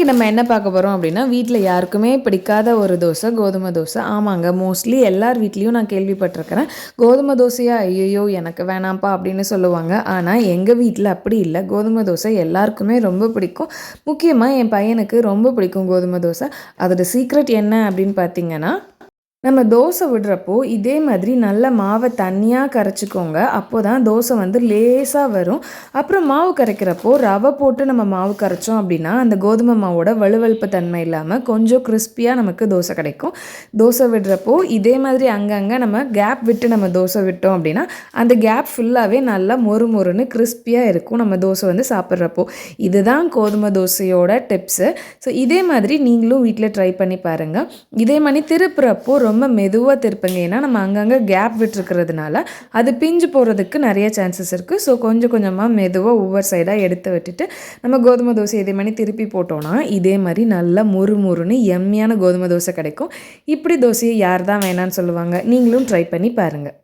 இன்றைக்கி நம்ம என்ன பார்க்க போகிறோம் அப்படின்னா, வீட்டில் யாருக்குமே பிடிக்காத ஒரு தோசை கோதுமை தோசை. ஆமாங்க, மோஸ்ட்லி எல்லார் வீட்லேயும் நான் கேள்விப்பட்டிருக்கிறேன். கோதுமை தோசையா, ஐயையோ எனக்கு வேணாம்ப்பா அப்படின்னு சொல்லுவாங்க. ஆனால் எங்கள் வீட்டில் அப்படி இல்லை. கோதுமை தோசை எல்லாருக்குமே ரொம்ப பிடிக்கும். முக்கியமாக என் பையனுக்கு ரொம்ப பிடிக்கும் கோதுமை தோசை. அதோட சீக்ரெட் என்ன அப்படின்னு பார்த்தீங்கன்னா, நம்ம தோசை விடுறப்போ இதே மாதிரி நல்ல மாவை தண்ணியாக கரைச்சிக்கோங்க. அப்போ தான் தோசை வந்து லேசாக வரும். அப்புறம் மாவு கரைக்கிறப்போ ரவை போட்டு நம்ம மாவு கரைச்சோம் அப்படின்னா அந்த கோதுமை மாவோட வலுவழுப்பு தன்மை இல்லாமல் கொஞ்சம் கிறிஸ்பியாக நமக்கு தோசை கிடைக்கும். தோசை விடுறப்போ இதே மாதிரி அங்கங்கே நம்ம கேப் விட்டு நம்ம தோசை விட்டோம் அப்படின்னா அந்த கேப் ஃபுல்லாகவே நல்லா மொறு மொறுன்னு கிறிஸ்பியாக இருக்கும் நம்ம தோசை வந்து சாப்பிட்றப்போ. இதுதான் கோதுமை தோசையோட டிப்ஸு. ஸோ இதே மாதிரி நீங்களும் வீட்டில் ட்ரை பண்ணி பாருங்கள். இதே மாதிரி திருப்புறப்போ ரொம்ப மெதுவாக திருப்புங்க. ஏன்னா நம்ம அங்கங்கே கேப் விட்டுருக்கிறதுனால அது பிஞ்சு போகிறதுக்கு நிறைய சான்சஸ் இருக்குது. ஸோ கொஞ்சம் கொஞ்சமாக மெதுவாக ஒவ்வொரு சைடாக எடுத்து விட்டுட்டு நம்ம கோதுமை தோசை இதே மாதிரி திருப்பி போட்டோன்னா இதே மாதிரி நல்லா முறு முறுன்னு எம்மியான கோதுமை தோசை கிடைக்கும். இப்படி தோசையை யார் தான் வேணான்னு சொல்லுவாங்க. நீங்களும் ட்ரை பண்ணி பாருங்கள்.